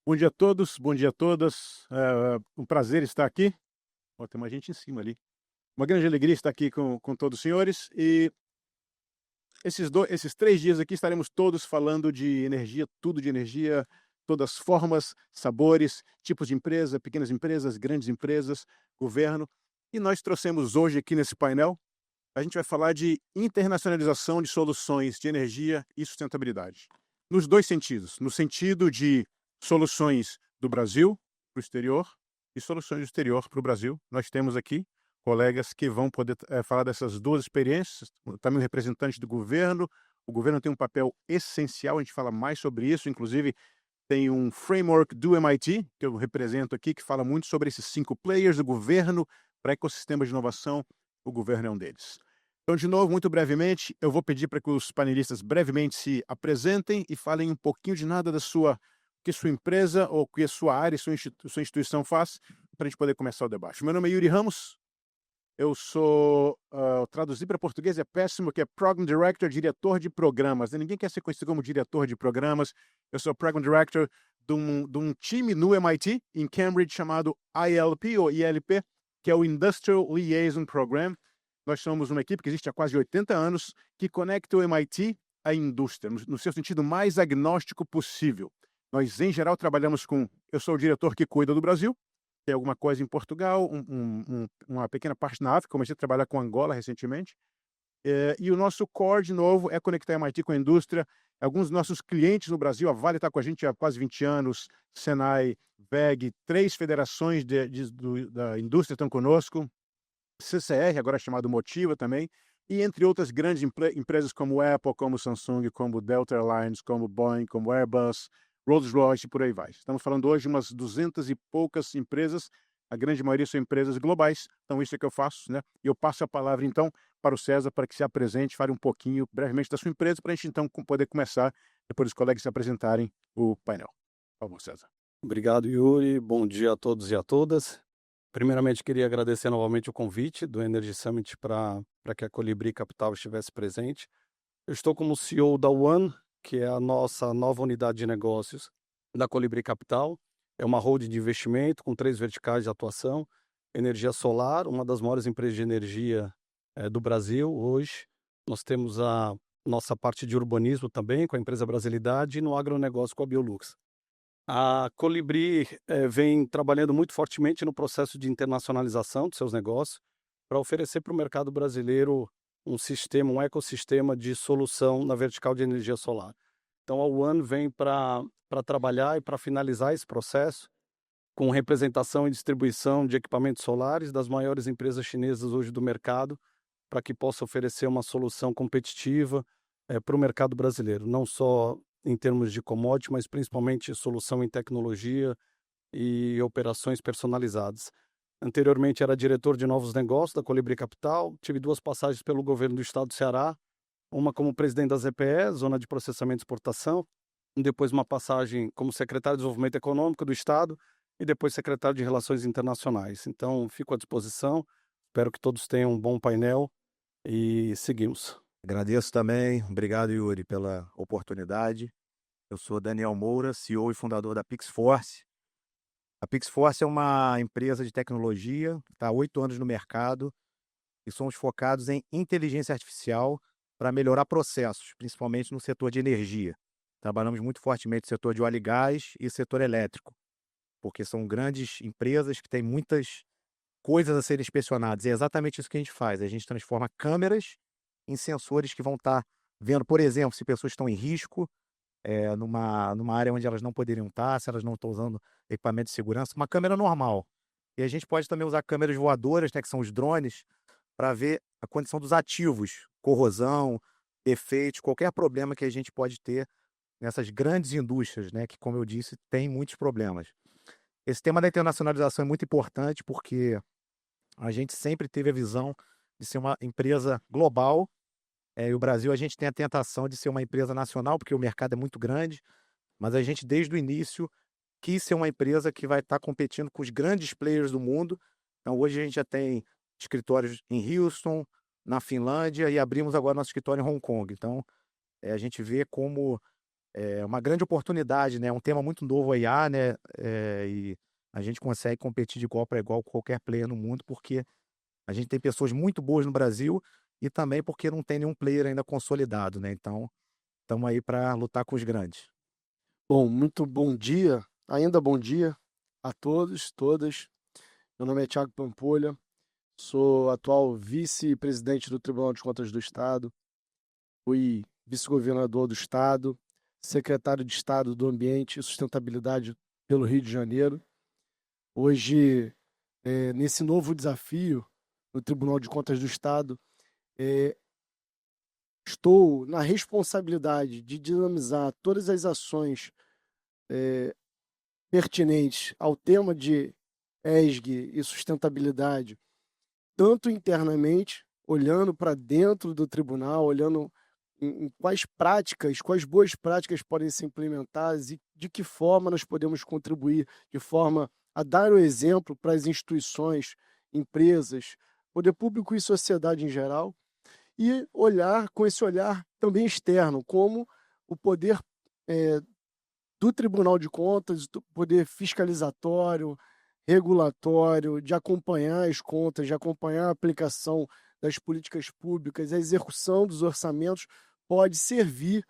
Bom dia a todos, bom dia a todas. Um prazer estar aqui. Ó, tem uma gente em cima ali. Uma grande alegria estar aqui com todos os senhores. E esses 3 dias aqui estaremos todos falando de energia, tudo de energia, todas as formas, sabores, tipos de empresa, pequenas empresas, grandes empresas, governo. E nós trouxemos hoje aqui nesse painel, a gente vai falar de internacionalização de soluções de energia e sustentabilidade. Nos dois sentidos. No sentido de soluções do Brasil para o exterior e soluções do exterior para o Brasil. Nós temos aqui colegas que vão poder falar dessas duas experiências, também um representante do governo. O governo tem um papel essencial, a gente fala mais sobre isso, inclusive tem um framework do MIT, que eu represento aqui, que fala muito sobre esses 5 players do governo para ecossistemas de inovação. O governo é um deles. Então, de novo, muito brevemente, eu vou pedir para que os panelistas brevemente se apresentem e falem um pouquinho de nada da sua, que sua empresa ou que a sua área, sua instituição faz, para a gente poder começar o debate. Meu nome é Yuri Ramos, eu sou, traduzir para português é péssimo, que é Program Director, diretor de programas. Ninguém quer ser conhecido como diretor de programas. Eu sou Program Director de um time no MIT, em Cambridge, chamado ILP, ou ILP, que é o Industrial Liaison Program. Nós somos uma equipe que existe há quase 80 anos, que conecta o MIT à indústria, no seu sentido mais agnóstico possível. Nós, em geral, trabalhamos com... Eu sou o diretor que cuida do Brasil, tem alguma coisa em Portugal, uma pequena parte na África. Comecei a trabalhar com Angola recentemente. E o nosso core, de novo, é conectar a MIT com a indústria. Alguns dos nossos clientes no Brasil, a Vale está com a gente há quase 20 anos, Senai, WEG, 3 federações da indústria estão conosco, CCR, agora chamado Motiva também, e entre outras grandes empresas como Apple, como Samsung, como Delta Airlines, como Boeing, como Airbus, Rolls-Royce, por aí vai. Estamos falando hoje de umas 200 e poucas empresas, a grande maioria são empresas globais, então isso é que eu faço, né? E eu passo a palavra, então, para o César, para que se apresente, fale um pouquinho, brevemente, da sua empresa, para a gente, então, poder começar, depois dos colegas se apresentarem, o painel. Por favor, César. Obrigado, Yuri. Bom dia a todos e a todas. Primeiramente, queria agradecer novamente o convite do Energy Summit para que a Colibri Capital estivesse presente. Eu estou como CEO da One, que é a nossa nova unidade de negócios da Colibri Capital. É uma holding de investimento com 3 verticais de atuação: energia solar, uma das maiores empresas de energia do Brasil hoje. Nós temos a nossa parte de urbanismo também, com a empresa Brasilidade, e no agronegócio com a Biolux. A Colibri vem trabalhando muito fortemente no processo de internacionalização de seus negócios para oferecer para o mercado brasileiro um sistema, um ecossistema de solução na vertical de energia solar. Então, a One vem para trabalhar e para finalizar esse processo com representação e distribuição de equipamentos solares das maiores empresas chinesas hoje do mercado, para que possa oferecer uma solução competitiva para o mercado brasileiro, não só em termos de commodity, mas principalmente solução em tecnologia e operações personalizadas. Anteriormente era diretor de novos negócios da Colibri Capital, tive 2 passagens pelo governo do estado do Ceará, uma como presidente da ZPE, Zona de Processamento e Exportação, e depois uma passagem como secretário de Desenvolvimento Econômico do estado e depois secretário de Relações Internacionais. Então, fico à disposição, espero que todos tenham um bom painel e seguimos. Agradeço também, obrigado Yuri pela oportunidade. Eu sou Daniel Moura, CEO e fundador da PixForce. A PixForce é uma empresa de tecnologia, está há 8 anos no mercado e somos focados em inteligência artificial para melhorar processos, principalmente no setor de energia. Trabalhamos muito fortemente no setor de óleo e gás e setor elétrico, porque são grandes empresas que têm muitas coisas a serem inspecionadas. E é exatamente isso que a gente faz. A gente transforma câmeras em sensores que vão estar vendo, por exemplo, se pessoas estão em risco, numa área onde elas não poderiam estar, se elas não estão usando equipamento de segurança, uma câmera normal. E a gente pode também usar câmeras voadoras, né, que são os drones, para ver a condição dos ativos, corrosão, defeitos, qualquer problema que a gente pode ter nessas grandes indústrias, né, que, como eu disse, tem muitos problemas. Esse tema da internacionalização é muito importante porque a gente sempre teve a visão de ser uma empresa global, e o Brasil a gente tem a tentação de ser uma empresa nacional, porque o mercado é muito grande, mas a gente desde o início quis ser uma empresa que vai estar competindo com os grandes players do mundo. Então hoje a gente já tem escritórios em Houston, na Finlândia, e abrimos agora nosso escritório em Hong Kong. Então, a gente vê como é uma grande oportunidade, né? É um tema muito novo a IA, né? E a gente consegue competir de igual para igual com qualquer player no mundo, porque a gente tem pessoas muito boas no Brasil e também porque não tem nenhum player ainda consolidado, né? Então, estamos aí para lutar com os grandes. Bom, muito bom dia, ainda bom dia a todos, todas. Meu nome é Thiago Pampolha, sou atual vice-presidente do Tribunal de Contas do Estado, fui vice-governador do Estado, secretário de Estado do Ambiente e Sustentabilidade pelo Rio de Janeiro. Hoje, nesse novo desafio no Tribunal de Contas do Estado, estou na responsabilidade de dinamizar todas as ações pertinentes ao tema de ESG e sustentabilidade, tanto internamente, olhando para dentro do tribunal, olhando em quais boas práticas podem ser implementadas e de que forma nós podemos contribuir, de forma a dar o exemplo para as instituições, empresas, poder público e sociedade em geral, e olhar com esse olhar também externo, como o poder do Tribunal de Contas, do poder fiscalizatório, regulatório, de acompanhar as contas, de acompanhar a aplicação das políticas públicas, a execução dos orçamentos, pode servir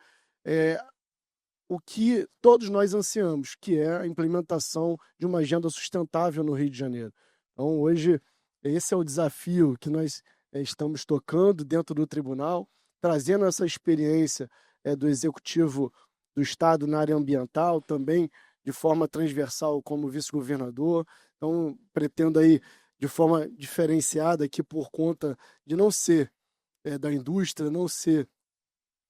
o que todos nós ansiamos, que é a implementação de uma agenda sustentável no Rio de Janeiro. Então, hoje, esse é o desafio que nós estamos tocando dentro do tribunal, trazendo essa experiência do Executivo do Estado na área ambiental, também de forma transversal como vice-governador. Então, pretendo aí, de forma diferenciada aqui, por conta de não ser da indústria, não ser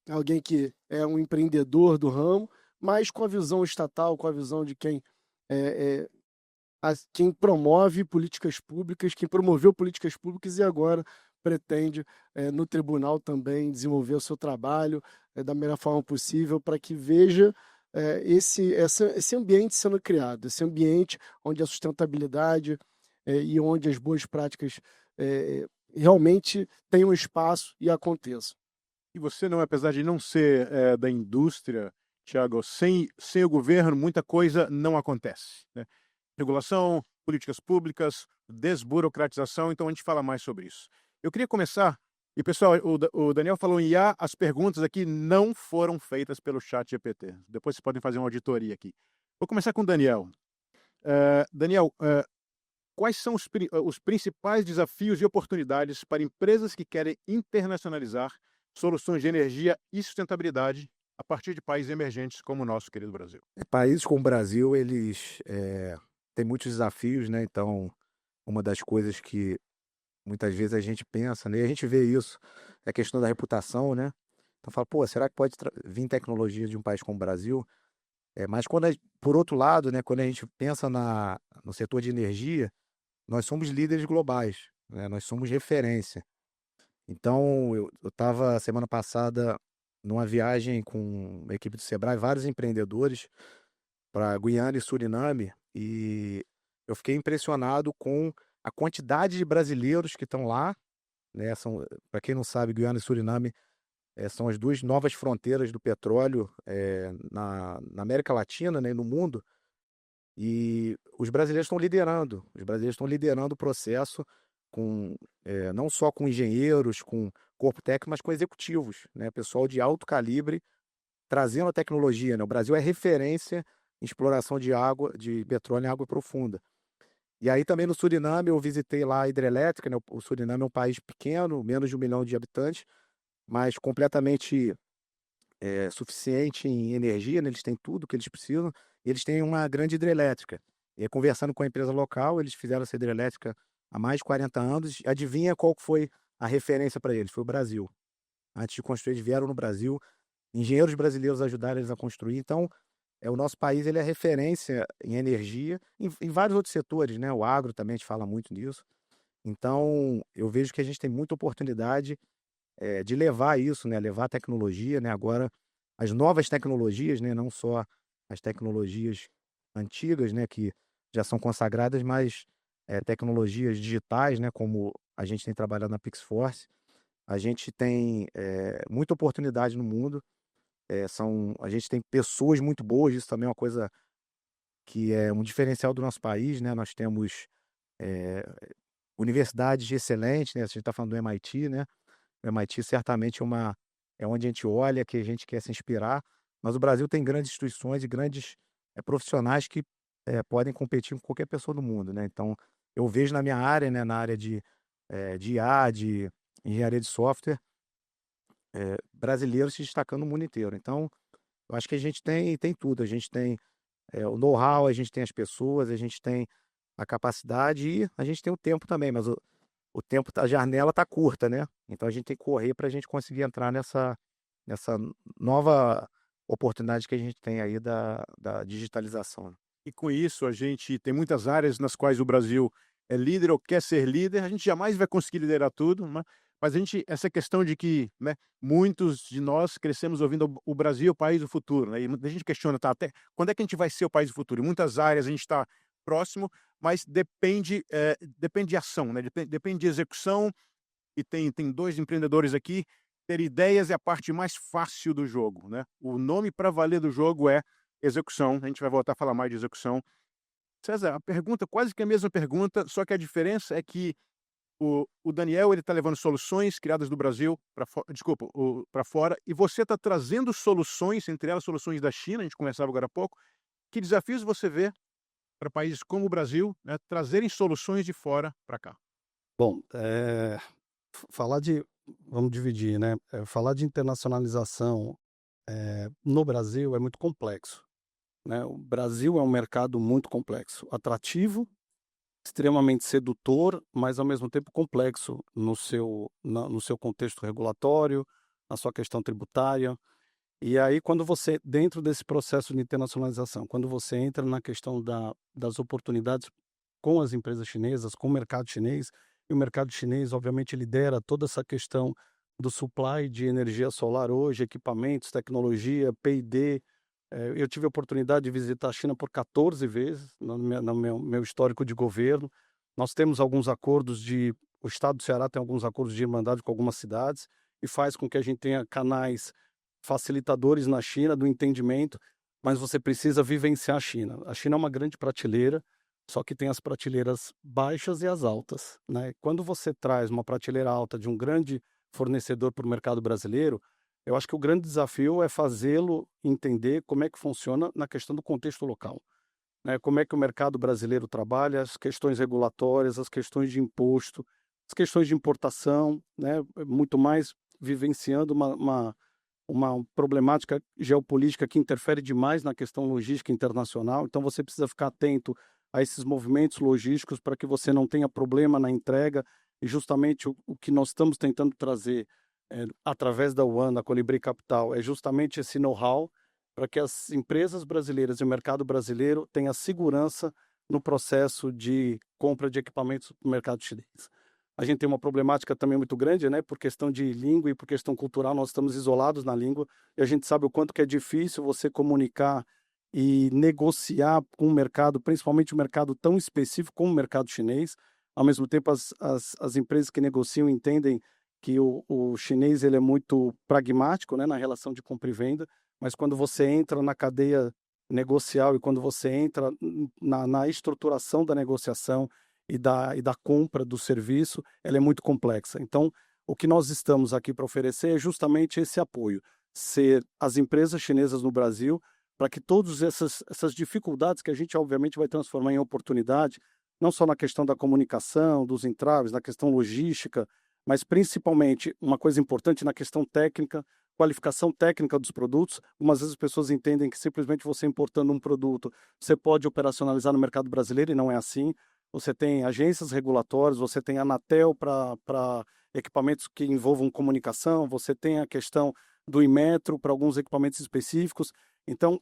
alguém que é um empreendedor do ramo, mas com a visão estatal, com a visão de quem promove políticas públicas, quem promoveu políticas públicas e agora pretende, no tribunal também, desenvolver o seu trabalho da melhor forma possível para que veja esse ambiente sendo criado, esse ambiente onde a sustentabilidade e onde as boas práticas realmente tenham espaço e aconteçam. E você não, apesar de não ser da indústria, Thiago, sem o governo, muita coisa não acontece, né? Regulação, políticas públicas, desburocratização, então a gente fala mais sobre isso. Eu queria começar, e pessoal, o Daniel falou em IA, as perguntas aqui não foram feitas pelo chat GPT. Depois vocês podem fazer uma auditoria aqui. Vou começar com o Daniel. Daniel, quais são os principais desafios e oportunidades para empresas que querem internacionalizar soluções de energia e sustentabilidade a partir de países emergentes como o nosso querido Brasil? Países como o Brasil, eles têm muitos desafios, né? Então, uma das coisas que muitas vezes a gente pensa, né? E a gente vê isso, é a questão da reputação, né? Então, fala, pô, será que pode vir tecnologia de um país como o Brasil? Mas por outro lado, né? Quando a gente pensa no setor de energia, nós somos líderes globais, né? Nós somos referência. Então, eu estava semana passada numa viagem com uma equipe do Sebrae, vários empreendedores para Guiana e Suriname, e eu fiquei impressionado com a quantidade de brasileiros que estão lá, né? Para quem não sabe, Guiana e Suriname são as duas novas fronteiras do petróleo na América Latina, né, e no mundo. E os brasileiros estão liderando o processo não só com engenheiros, com corpo técnico, mas com executivos, né? Pessoal de alto calibre trazendo a tecnologia, né? O Brasil é referência em exploração de petróleo em água profunda. E aí também no Suriname eu visitei lá a hidrelétrica, né? O Suriname é um país pequeno, menos de 1 milhão de habitantes, mas completamente suficiente em energia, né? Eles têm tudo que eles precisam, e eles têm uma grande hidrelétrica. E aí, conversando com a empresa local, eles fizeram essa hidrelétrica há mais de 40 anos. Adivinha qual foi a referência para eles? Foi o Brasil. Antes de construir, eles vieram no Brasil, engenheiros brasileiros ajudaram eles a construir. Então, o nosso país ele é referência em energia, em vários outros setores, né? O agro também, a gente fala muito nisso. Então, eu vejo que a gente tem muita oportunidade de levar isso, né? Levar a tecnologia, né? Agora, as novas tecnologias, né? Não só as tecnologias antigas, né? Que já são consagradas, mas tecnologias digitais, né? Como a gente tem trabalhado na PixForce. A gente tem muita oportunidade no mundo A gente tem pessoas muito boas, isso também é uma coisa que é um diferencial do nosso país, né? Nós temos eh, universidades excelentes, né? Se a gente está falando do MIT, né? O MIT certamente é onde a gente olha, que a gente quer se inspirar, mas o Brasil tem grandes instituições e grandes profissionais que podem competir com qualquer pessoa do mundo, né? Então, eu vejo na minha área, né? Na área de IA, de engenharia de software, brasileiros se destacando no mundo inteiro. Então, eu acho que a gente tem tudo. A gente tem o know-how, a gente tem as pessoas, a gente tem a capacidade e a gente tem o tempo também, mas o tempo, a janela tá curta, né? Então a gente tem que correr para a gente conseguir entrar nessa nova oportunidade que a gente tem aí da digitalização, né? E com isso a gente tem muitas áreas nas quais o Brasil é líder ou quer ser líder, a gente jamais vai conseguir liderar tudo, mas a gente, essa questão de que, né, muitos de nós crescemos ouvindo o Brasil é o país do futuro, né? E muita gente questiona, tá, até quando é que a gente vai ser o país do futuro? Em muitas áreas a gente está próximo, mas depende de ação, né? Depende de execução. E tem 2 empreendedores aqui. Ter ideias é a parte mais fácil do jogo, né? O nome para valer do jogo é execução. A gente vai voltar a falar mais de execução. César, a pergunta, quase que a mesma pergunta, só que a diferença é que o Daniel, ele está levando soluções criadas do Brasil para fora, e você está trazendo soluções, entre elas soluções da China, a gente conversava agora há pouco. Que desafios você vê para países como o Brasil, né, trazerem soluções de fora para cá? Bom, falar de, vamos dividir, né? Falar de internacionalização no Brasil é muito complexo, né? O Brasil é um mercado muito complexo, atrativo, extremamente sedutor, mas ao mesmo tempo complexo no seu contexto regulatório, na sua questão tributária. E aí, quando você, dentro desse processo de internacionalização, quando você entra na questão das oportunidades com as empresas chinesas, com o mercado chinês, e o mercado chinês, obviamente, lidera toda essa questão do supply de energia solar hoje, equipamentos, tecnologia, P&D. Eu tive a oportunidade de visitar a China por 14 vezes no meu histórico de governo. Nós temos alguns acordos o estado do Ceará tem alguns acordos de irmandade com algumas cidades e faz com que a gente tenha canais facilitadores na China do entendimento, mas você precisa vivenciar a China. A China é uma grande prateleira, só que tem as prateleiras baixas e as altas, né? Quando você traz uma prateleira alta de um grande fornecedor para o mercado brasileiro, eu acho que o grande desafio é fazê-lo entender como é que funciona na questão do contexto local, né? Como é que o mercado brasileiro trabalha, as questões regulatórias, as questões de imposto, as questões de importação, né? Muito mais vivenciando uma problemática geopolítica que interfere demais na questão logística internacional. Então você precisa ficar atento a esses movimentos logísticos para que você não tenha problema na entrega. E justamente o que nós estamos tentando trazer através da One, da Colibri Capital, é justamente esse know-how para que as empresas brasileiras e o mercado brasileiro tenham segurança no processo de compra de equipamentos no mercado chinês. A gente tem uma problemática também muito grande, né? Por questão de língua e por questão cultural, nós estamos isolados na língua e a gente sabe o quanto que é difícil você comunicar e negociar com o mercado, principalmente o mercado tão específico como o mercado chinês. Ao mesmo tempo, as empresas que negociam entendem que o chinês ele é muito pragmático, né, na relação de compra e venda, mas quando você entra na cadeia negocial e quando você entra na estruturação da negociação e da compra do serviço, ela é muito complexa. Então, o que nós estamos aqui para oferecer é justamente esse apoio, ser as empresas chinesas no Brasil, para que todas essas dificuldades que a gente obviamente vai transformar em oportunidade, não só na questão da comunicação, dos entraves, na questão logística, mas principalmente uma coisa importante na questão técnica, qualificação técnica dos produtos. Algumas vezes as pessoas entendem que simplesmente você importando um produto, você pode operacionalizar no mercado brasileiro e não é assim. Você tem agências regulatórias, você tem a Anatel para equipamentos que envolvam comunicação, você tem a questão do Inmetro para alguns equipamentos específicos. Então,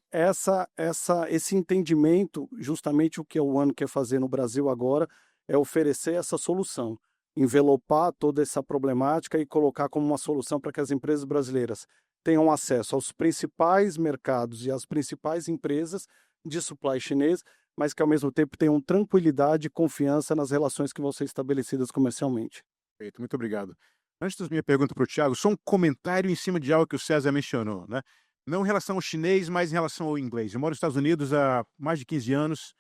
esse entendimento, justamente o que a One quer fazer no Brasil agora, é oferecer essa solução, envelopar toda essa problemática e colocar como uma solução para que as empresas brasileiras tenham acesso aos principais mercados e às principais empresas de supply chinês, mas que ao mesmo tempo tenham tranquilidade e confiança nas relações que vão ser estabelecidas comercialmente. Perfeito, muito obrigado. Antes da minha pergunta para o Thiago, só um comentário em cima de algo que o César mencionou, né? Não em relação ao chinês, mas em relação ao inglês. Eu moro nos Estados Unidos há mais de 15 anos,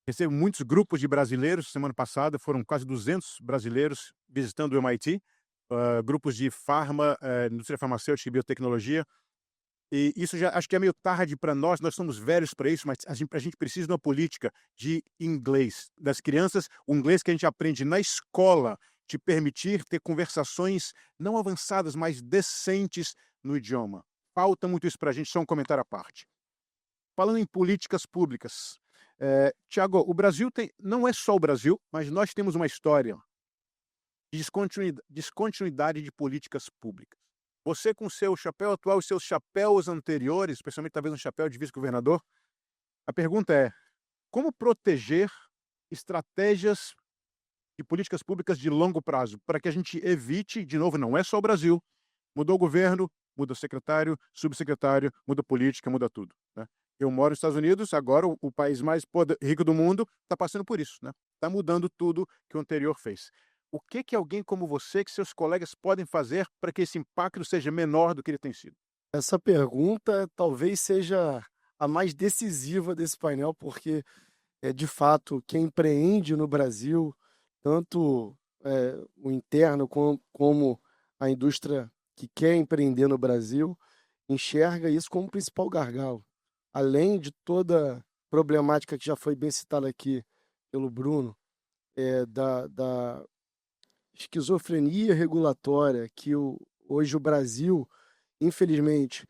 recebo muitos grupos de brasileiros. Semana passada foram quase 200 brasileiros visitando o MIT, grupos de indústria farmacêutica e biotecnologia. E isso já acho que é meio tarde para nós somos velhos para isso, mas a gente precisa de uma política de inglês. Das crianças, o inglês que a gente aprende na escola, te permitir ter conversações não avançadas, mas decentes no idioma. Falta muito isso para a gente, só um comentário à parte. Falando em políticas públicas, Tiago, o Brasil não é só o Brasil, mas nós temos uma história de descontinuidade de políticas públicas. Você com seu chapéu atual e seus chapéus anteriores, especialmente talvez um chapéu de vice-governador, a pergunta é: como proteger estratégias de políticas públicas de longo prazo para que a gente evite, de novo, não é só o Brasil, mudou o governo, muda secretário, subsecretário, muda política, muda tudo, né? Eu moro nos Estados Unidos, agora o país mais rico do mundo está passando por isso, né? Está mudando tudo que o anterior fez. O que alguém como você, que seus colegas podem fazer para que esse impacto seja menor do que ele tem sido? Essa pergunta talvez seja a mais decisiva desse painel, porque de fato, quem empreende no Brasil, tanto o interno como a indústria que quer empreender no Brasil, enxerga isso como o principal gargalo. Além de toda a problemática que já foi bem citada aqui pelo Bruno, da esquizofrenia regulatória que hoje o Brasil, infelizmente,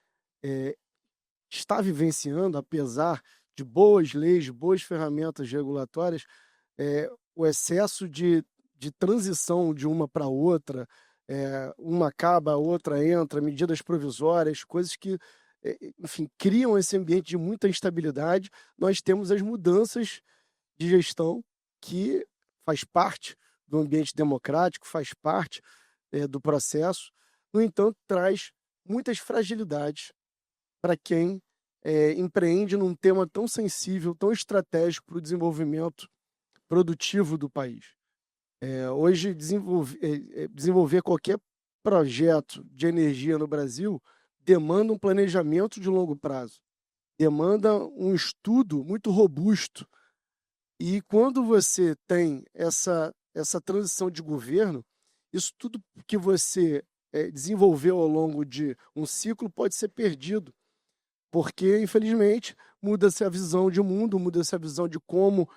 está vivenciando, apesar de boas leis, boas ferramentas regulatórias, o excesso de transição de uma para outra, uma acaba, a outra entra, medidas provisórias, coisas que, enfim, criam esse ambiente de muita instabilidade. Nós temos as mudanças de gestão que faz parte do ambiente democrático, faz parte do processo. No entanto, traz muitas fragilidades para quem empreende num tema tão sensível, tão estratégico para o desenvolvimento produtivo do país. Hoje, desenvolver qualquer projeto de energia no Brasil demanda um planejamento de longo prazo, demanda um estudo muito robusto. E quando você tem essa transição de governo, isso tudo que você desenvolveu ao longo de um ciclo pode ser perdido, porque, infelizmente, muda-se a visão de mundo, muda-se a visão de como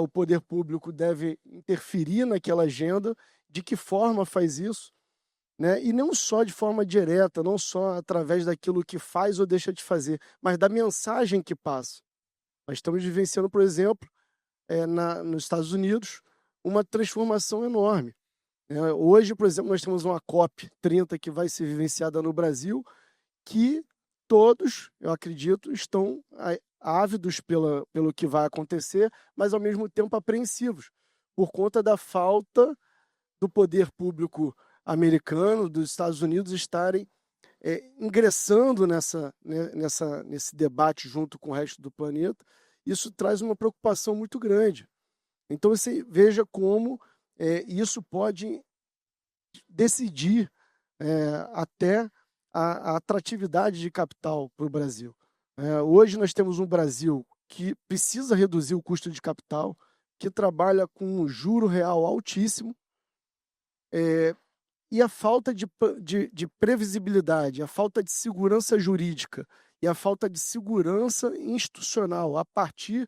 o poder público deve interferir naquela agenda, de que forma faz isso, né? E não só de forma direta, não só através daquilo que faz ou deixa de fazer, mas da mensagem que passa. Nós estamos vivenciando, por exemplo, nos Estados Unidos, uma transformação enorme. Hoje, por exemplo, nós temos uma COP30 que vai ser vivenciada no Brasil, que todos, eu acredito, estão ávidos pelo que vai acontecer, mas ao mesmo tempo apreensivos, por conta da falta do poder público americano, dos Estados Unidos, estarem ingressando nesse debate junto com o resto do planeta. Isso traz uma preocupação muito grande. Então você veja como isso pode decidir até a atratividade de capital para o Brasil. Hoje nós temos um Brasil que precisa reduzir o custo de capital, que trabalha com um juro real altíssimo, e a falta de previsibilidade, a falta de segurança jurídica e a falta de segurança institucional a partir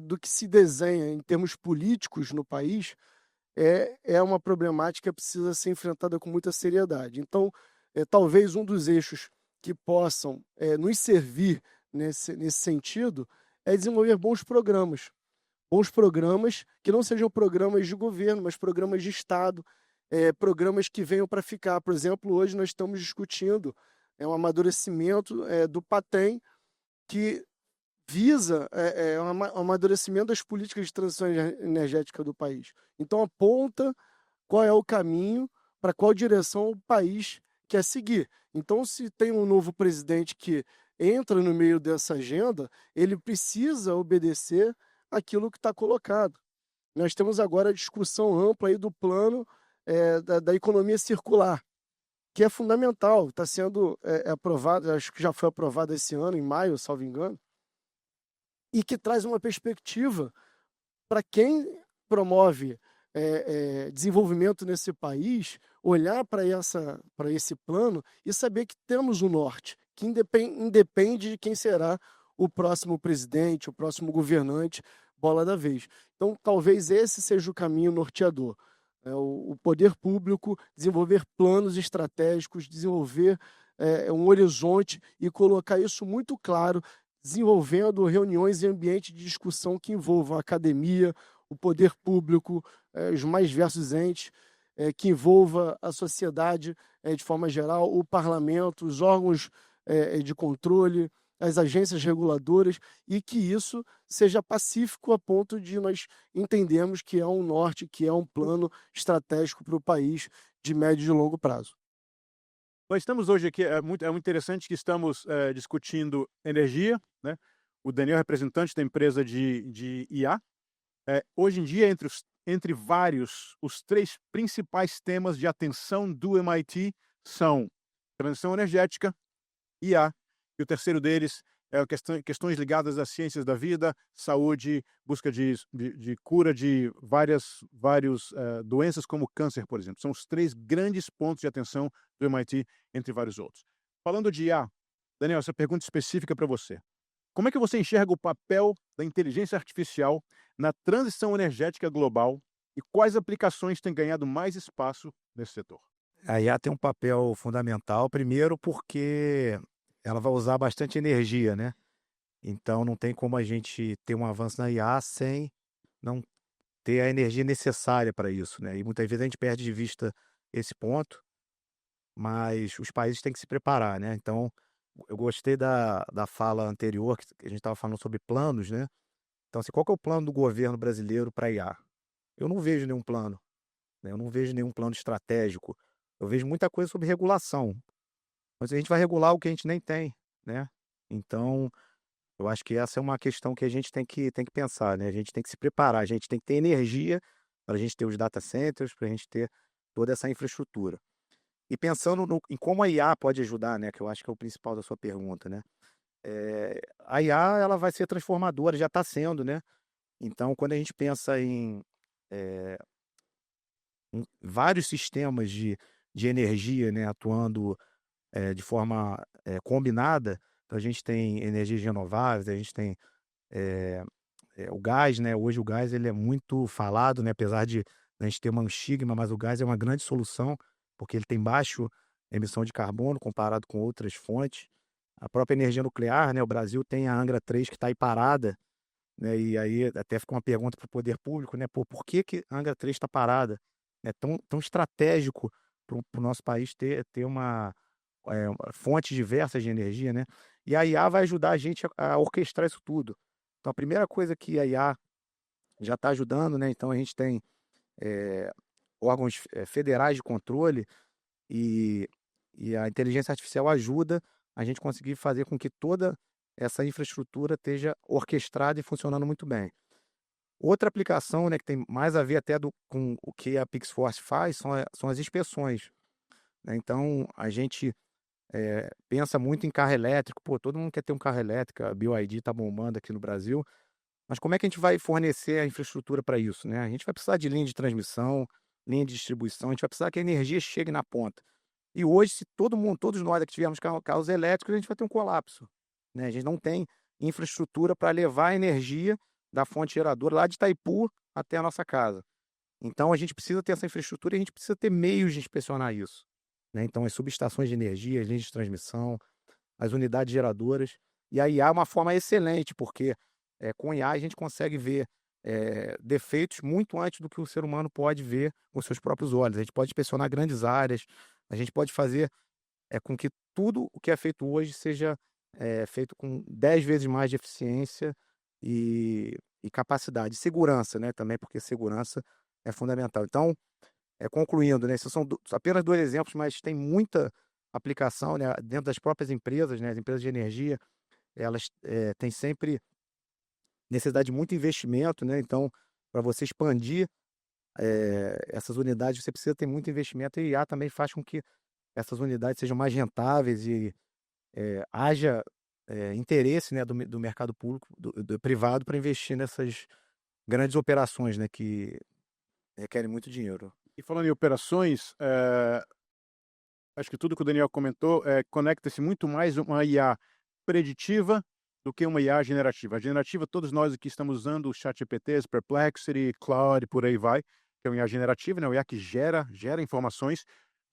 do que se desenha em termos políticos no país é uma problemática que precisa ser enfrentada com muita seriedade. Então, talvez um dos eixos que possam nos servir nesse sentido é desenvolver bons programas que não sejam programas de governo, mas programas de Estado, programas que venham para ficar. Por exemplo, hoje nós estamos discutindo um amadurecimento do PATEM, que visa um amadurecimento das políticas de transição energética do país. Então, aponta qual é o caminho, para qual direção o país quer seguir. Então, se tem um novo presidente que entra no meio dessa agenda, ele precisa obedecer aquilo que está colocado. Nós temos agora a discussão ampla aí do plano da economia circular. que é fundamental, está sendo aprovado, acho que já foi aprovado esse ano, em maio, salvo engano, e que traz uma perspectiva para quem promove desenvolvimento nesse país, olhar para esse plano e saber que temos um norte, que independe de quem será o próximo presidente, o próximo governante, bola da vez. Então, talvez esse seja o caminho norteador. O poder público desenvolver planos estratégicos, desenvolver um horizonte e colocar isso muito claro, desenvolvendo reuniões e ambiente de discussão que envolvam a academia, o poder público, os mais diversos entes, que envolva a sociedade de forma geral, o parlamento, os órgãos de controle, as agências reguladoras, e que isso seja pacífico a ponto de nós entendermos que é um norte, que é um plano estratégico para o país de médio e longo prazo. Nós estamos hoje aqui, é muito interessante que estamos discutindo energia, né? O Daniel é representante da empresa de IA. Hoje em dia, entre vários, os 3 principais temas de atenção do MIT são transição energética, IA, e o terceiro deles é questões ligadas às ciências da vida, saúde, busca de cura de várias doenças como câncer, por exemplo. São os 3 grandes pontos de atenção do MIT, entre vários outros. Falando de IA, Daniel, essa pergunta específica para você. Como é que você enxerga o papel da inteligência artificial na transição energética global e quais aplicações têm ganhado mais espaço nesse setor? A IA tem um papel fundamental, primeiro porque ela vai usar bastante energia, né? Então não tem como a gente ter um avanço na IA sem não ter a energia necessária para isso, né? E muitas vezes a gente perde de vista esse ponto, mas os países têm que se preparar, né? Então, eu gostei da fala anterior, que a gente estava falando sobre planos, né? Então, assim, qual que é o plano do governo brasileiro para IA? Eu não vejo nenhum plano, né? Eu não vejo nenhum plano estratégico. Eu vejo muita coisa sobre regulação, mas a gente vai regular o que a gente nem tem, né? Então, eu acho que essa é uma questão que a gente tem que pensar, né? A gente tem que se preparar, a gente tem que ter energia para a gente ter os data centers, para a gente ter toda essa infraestrutura. E pensando em como a IA pode ajudar, né? Que eu acho que é o principal da sua pergunta, né? A IA ela vai ser transformadora, já está sendo, né? Então, quando a gente pensa em vários sistemas de energia, né, atuando de forma combinada, então a gente tem energias renováveis, a gente tem o gás, né? Hoje o gás ele é muito falado, né? Apesar de a gente ter uma estigma, mas o gás é uma grande solução, porque ele tem baixo emissão de carbono comparado com outras fontes. A própria energia nuclear, né? O Brasil tem a Angra 3 que está aí parada, né? E aí até fica uma pergunta para o poder público, né? Pô, por que a Angra 3 está parada? É tão estratégico para o nosso país ter fontes diversas de energia, né? E a IA vai ajudar a gente a orquestrar isso tudo. Então, a primeira coisa que a IA já está ajudando, né? Então, a gente tem órgãos federais de controle e, e a inteligência artificial ajuda a gente conseguir fazer com que toda essa infraestrutura esteja orquestrada e funcionando muito bem. Outra aplicação, né, que tem mais a ver até com o que a PixForce faz são as inspeções, né? Então, a gente pensa muito em carro elétrico. Pô, todo mundo quer ter um carro elétrico, a BYD está bombando aqui no Brasil, mas como é que a gente vai fornecer a infraestrutura para isso, né? A gente vai precisar de linha de transmissão, linha de distribuição, a gente vai precisar que a energia chegue na ponta. E hoje, se todos nós que tivermos carros elétricos, a gente vai ter um colapso, né? A gente não tem infraestrutura para levar a energia da fonte geradora lá de Itaipu até a nossa casa. Então, a gente precisa ter essa infraestrutura e a gente precisa ter meios de inspecionar isso, né? Então, as subestações de energia, as linhas de transmissão, as unidades geradoras. E a IA é uma forma excelente, porque com IA a gente consegue ver defeitos muito antes do que o ser humano pode ver com seus próprios olhos. A gente pode inspecionar grandes áreas, a gente pode fazer com que tudo o que é feito hoje seja feito com 10 vezes mais de eficiência e capacidade. Segurança, né, também, porque segurança é fundamental. Então, concluindo, né, esses são apenas 2 exemplos, mas tem muita aplicação, né, dentro das próprias empresas, né, as empresas de energia, elas têm sempre necessidade de muito investimento, né? Então, para você expandir essas unidades, você precisa ter muito investimento e a IA também faz com que essas unidades sejam mais rentáveis e haja interesse, né, do mercado público, do privado, para investir nessas grandes operações, né, que requerem muito dinheiro. E falando em operações, acho que tudo que o Daniel comentou conecta-se muito mais uma IA preditiva do que uma IA generativa. A generativa, todos nós aqui estamos usando o ChatGPT, Perplexity, Claude, por aí vai, que é uma IA generativa, né? Uma IA que gera informações,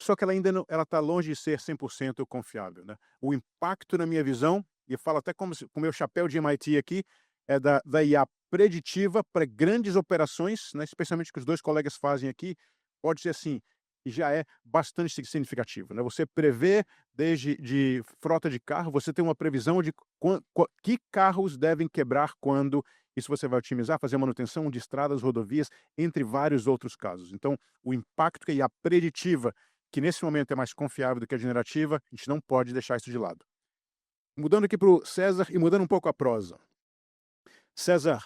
só que ela ainda não, ela está longe de ser 100% confiável, né? O impacto, na minha visão, e eu falo até com o meu chapéu de MIT aqui, é da IA preditiva para grandes operações, né? Especialmente que os dois colegas fazem aqui, pode ser assim, e já é bastante significativo, né? Você prevê desde de frota de carro, você tem uma previsão de que carros devem quebrar quando, isso você vai otimizar, fazer manutenção de estradas, rodovias, entre vários outros casos. Então, o impacto que a IA preditiva, que nesse momento é mais confiável do que a generativa, a gente não pode deixar isso de lado. Mudando aqui para o César e mudando um pouco a prosa. César,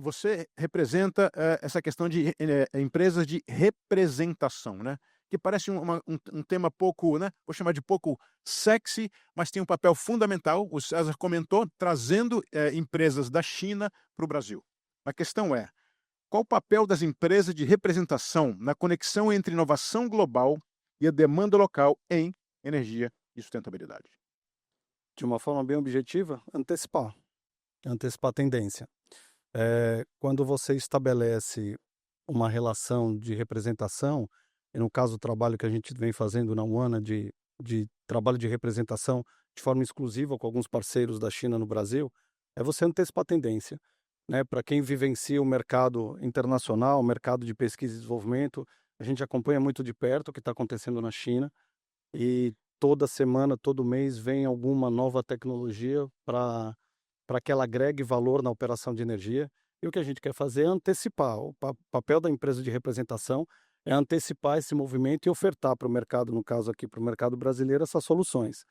você representa essa questão de empresas de representação, né? Que parece um tema pouco, né? Vou chamar de pouco sexy, mas tem um papel fundamental. O César comentou, trazendo empresas da China para o Brasil. A questão é, qual o papel das empresas de representação na conexão entre inovação global e a demanda local em energia e sustentabilidade? De uma forma bem objetiva, antecipar a tendência. Quando você estabelece uma relação de representação, e no caso o trabalho que a gente vem fazendo na UANA de trabalho de representação de forma exclusiva com alguns parceiros da China no Brasil, é você antecipar a tendência, né? Para quem vivencia o mercado internacional, o mercado de pesquisa e desenvolvimento, a gente acompanha muito de perto o que está acontecendo na China e toda semana, todo mês vem alguma nova tecnologia para que ela agregue valor na operação de energia. E o que a gente quer fazer é antecipar. O papel da empresa de representação é antecipar esse movimento e ofertar para o mercado, no caso aqui, para o mercado brasileiro, essas soluções.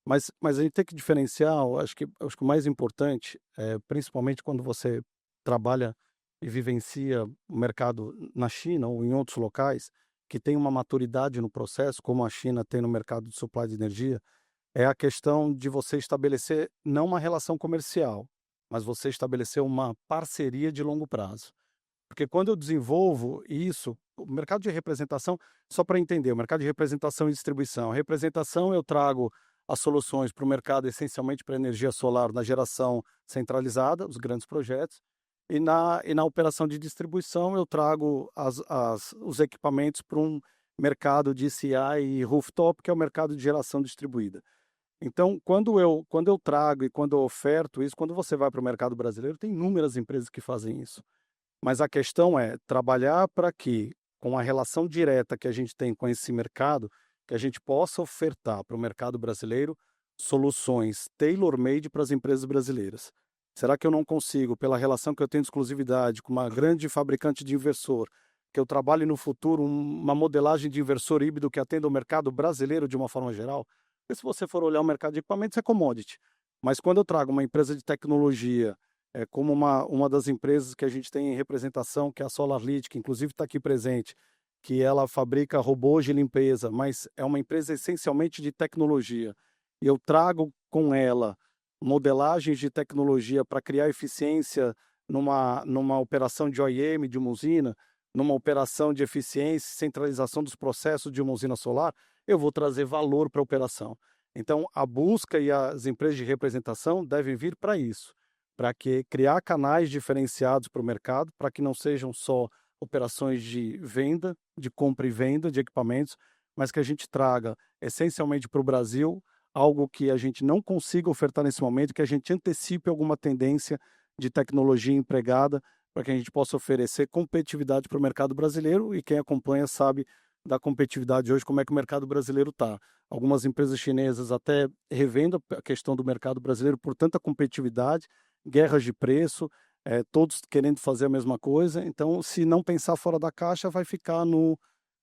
Mas a gente tem que diferenciar, acho que o mais importante, principalmente quando você trabalha e vivencia o mercado na China ou em outros locais, que tem uma maturidade no processo, como a China tem no mercado de supply de energia, é a questão de você estabelecer não uma relação comercial, mas você estabelecer uma parceria de longo prazo. Porque quando eu desenvolvo isso, o mercado de representação, só para entender, o mercado de representação e distribuição. A representação eu trago as soluções para o mercado essencialmente para energia solar na geração centralizada, os grandes projetos, e na operação de distribuição eu trago os equipamentos para um mercado de CI e rooftop, que é o mercado de geração distribuída. Então, quando eu trago e quando eu oferto isso, quando você vai para o mercado brasileiro, tem inúmeras empresas que fazem isso. Mas a questão é trabalhar para que, com a relação direta que a gente tem com esse mercado, que a gente possa ofertar para o mercado brasileiro soluções tailor-made para as empresas brasileiras. Será que eu não consigo, pela relação que eu tenho de exclusividade com uma grande fabricante de inversor, que eu trabalhe no futuro uma modelagem de inversor híbrido que atenda o mercado brasileiro de uma forma geral? Porque se você for olhar o mercado de equipamentos, é commodity. Mas quando eu trago uma empresa de tecnologia, como uma das empresas que a gente tem em representação, que é a SolarLead, que inclusive está aqui presente, que ela fabrica robôs de limpeza, mas é uma empresa essencialmente de tecnologia. E eu trago com ela modelagens de tecnologia para criar eficiência numa operação de OEM de uma usina, numa operação de eficiência e centralização dos processos de uma usina solar, eu vou trazer valor para a operação. Então, a busca e as empresas de representação devem vir para isso, para que criar canais diferenciados para o mercado, para que não sejam só operações de venda, de compra e venda de equipamentos, mas que a gente traga essencialmente para o Brasil algo que a gente não consiga ofertar nesse momento, que a gente antecipe alguma tendência de tecnologia empregada, para que a gente possa oferecer competitividade para o mercado brasileiro, e quem acompanha sabe da competitividade hoje, como é que o mercado brasileiro está. Algumas empresas chinesas até revendo a questão do mercado brasileiro por tanta competitividade, guerras de preço, todos querendo fazer a mesma coisa. Então, se não pensar fora da caixa, vai ficar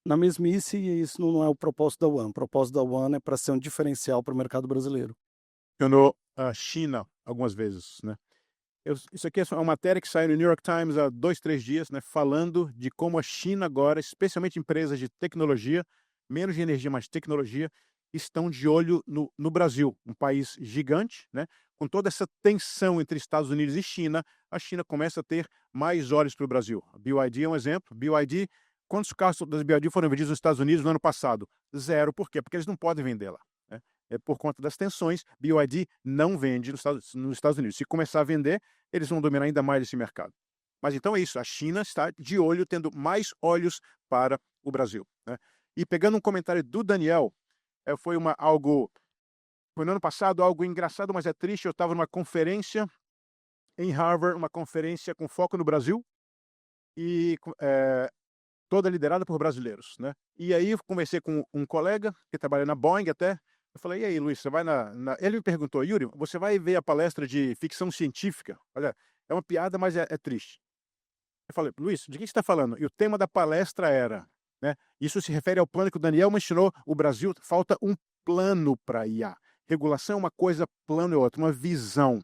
na mesmice, e isso não é o propósito da UAN. O propósito da UAN é para ser um diferencial para o mercado brasileiro. Mencionou a China algumas vezes, né? Isso aqui é uma matéria que saiu no New York Times há 2, 3 dias, né? Falando de como a China agora, especialmente empresas de tecnologia, menos de energia, mais tecnologia, estão de olho no Brasil, um país gigante, né? Com toda essa tensão entre Estados Unidos e China, a China começa a ter mais olhos para o Brasil. A BYD é um exemplo. BYD, quantos carros das BYD foram vendidos nos Estados Unidos no ano passado? 0. Por quê? Porque eles não podem vender lá, né? É por conta das tensões, BYD não vende nos Estados Unidos. Se começar a vender, eles vão dominar ainda mais esse mercado. Mas então é isso, a China está de olho, tendo mais olhos para o Brasil, né? E pegando um comentário do Daniel, foi no ano passado, algo engraçado, mas é triste. Eu estava numa conferência em Harvard, uma conferência com foco no Brasil, e toda liderada por brasileiros, né? E aí eu conversei com um colega que trabalha na Boeing até. Eu falei, e aí, Luiz, você vai Ele me perguntou, Yuri, você vai ver a palestra de ficção científica? Olha, é uma piada, mas é triste. Eu falei, Luiz, de que você está falando? E o tema da palestra era, né? Isso se refere ao plano que o Daniel mencionou. O Brasil, falta um plano para IA. Regulação é uma coisa, plano é outra, uma visão.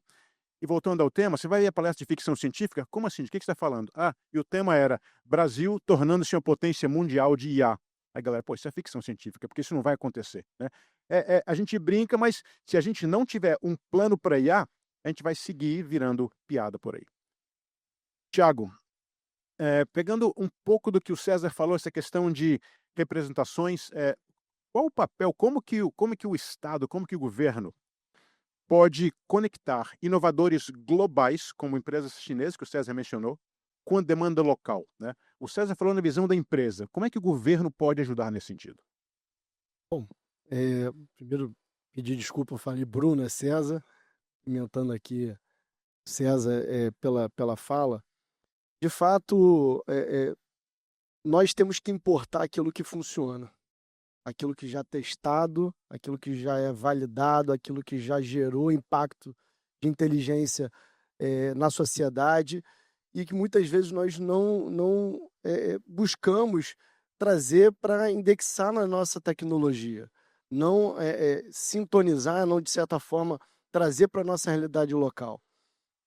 E voltando ao tema, você vai ver a palestra de ficção científica? Como assim? De que você está falando? E o tema era Brasil tornando-se uma potência mundial de IA. Aí, galera, pô, isso é ficção científica, porque isso não vai acontecer, né? A gente brinca, mas se a gente não tiver um plano para IA, a gente vai seguir virando piada por aí. Tiago, pegando um pouco do que o César falou, essa questão de representações, qual o papel, como que o Estado, como que o governo pode conectar inovadores globais, como empresas chinesas, que o César mencionou, com a demanda local, né? O César falou na visão da empresa. Como é que o governo pode ajudar nesse sentido? Primeiro, pedir desculpa, eu falei Bruno, é César, comentando aqui César pela fala. De fato, nós temos que importar aquilo que funciona, aquilo que já é testado, aquilo que já é validado, aquilo que já gerou impacto de inteligência na sociedade e que muitas vezes nós não buscamos trazer para indexar na nossa tecnologia, não sintonizar, não de certa forma trazer para a nossa realidade local.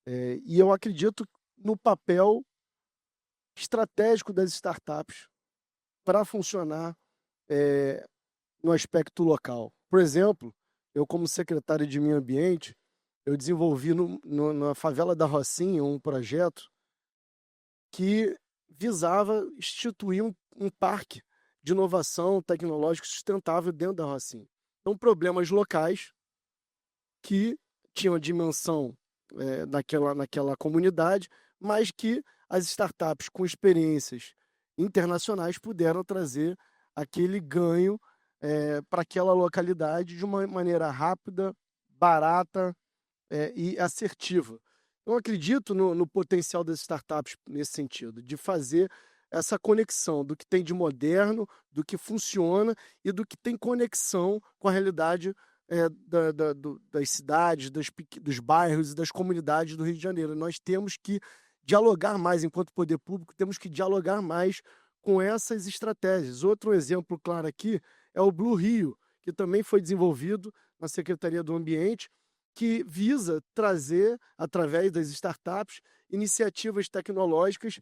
E eu acredito no papel estratégico das startups para funcionar no aspecto local. Por exemplo, eu como secretário de Meio Ambiente, eu desenvolvi na favela da Rocinha um projeto que visava instituir um parque de inovação tecnológica sustentável dentro da Rocinha. Então, problemas locais que tinham a dimensão naquela comunidade, mas que as startups com experiências internacionais puderam trazer aquele ganho para aquela localidade de uma maneira rápida, barata e assertiva. Eu acredito no potencial das startups nesse sentido, de fazer essa conexão do que tem de moderno, do que funciona e do que tem conexão com a realidade das cidades, dos bairros e das comunidades do Rio de Janeiro. Nós temos que dialogar mais, enquanto poder público, temos que dialogar mais com essas estratégias. Outro exemplo claro aqui é o Blue Rio, que também foi desenvolvido na Secretaria do Ambiente, que visa trazer, através das startups, iniciativas tecnológicas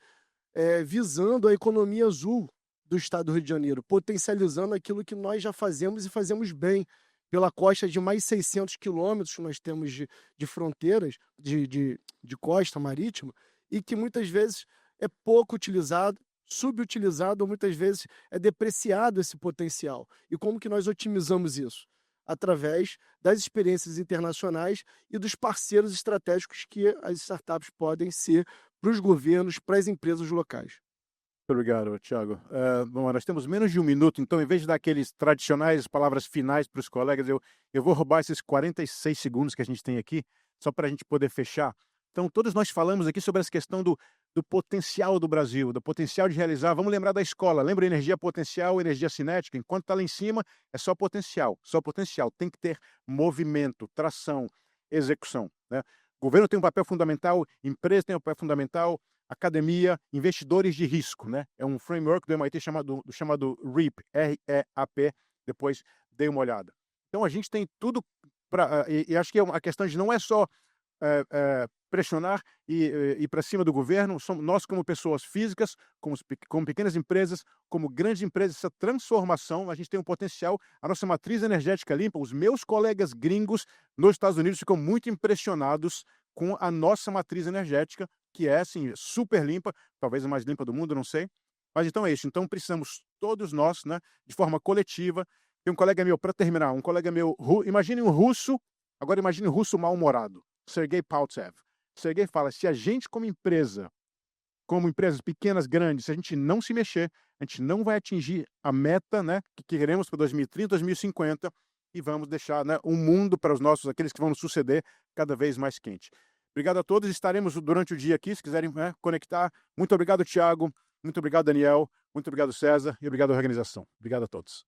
visando a economia azul do estado do Rio de Janeiro, potencializando aquilo que nós já fazemos e fazemos bem. Pela costa de mais 600 quilômetros que nós temos de fronteiras, de costa marítima, e que muitas vezes é pouco utilizado, subutilizado, ou muitas vezes é depreciado esse potencial. E como que nós otimizamos isso? Através das experiências internacionais e dos parceiros estratégicos que as startups podem ser para os governos, para as empresas locais. Muito obrigado, Tiago. Bom, nós temos menos de um minuto, então, em vez de dar aqueles tradicionais palavras finais para os colegas, eu vou roubar esses 46 segundos que a gente tem aqui, só para a gente poder fechar. Então, todos nós falamos aqui sobre essa questão do potencial do Brasil, do potencial de realizar. Vamos lembrar da escola. Lembra energia potencial, energia cinética? Enquanto está lá em cima, é só potencial. Só potencial. Tem que ter movimento, tração, execução, né? O governo tem um papel fundamental, empresa tem um papel fundamental, academia, investidores de risco, né? É um framework do MIT chamado REAP, R-E-A-P. Depois dei uma olhada. Então, a gente tem tudo para... E acho que a questão de não é só pressionar e ir para cima do governo. Nós, como pessoas físicas, como pequenas empresas, como grandes empresas, essa transformação, a gente tem um potencial. A nossa matriz energética limpa, os meus colegas gringos nos Estados Unidos ficam muito impressionados com a nossa matriz energética, que é, assim, super limpa, talvez a mais limpa do mundo, não sei. Mas então é isso. Então precisamos todos nós, né, de forma coletiva. Tem um colega meu, para terminar, um colega meu, imagine um russo, agora imagine um russo mal-humorado, Sergei Paltsev. Sergei fala, se a gente como empresas pequenas, grandes, se a gente não se mexer, a gente não vai atingir a meta, né, que queremos para 2030, 2050, e vamos deixar, né, um mundo para aqueles que vão nos suceder, cada vez mais quente. Obrigado a todos, estaremos durante o dia aqui, se quiserem, né, conectar. Muito obrigado, Thiago, muito obrigado, Daniel, muito obrigado, César, e obrigado à organização. Obrigado a todos.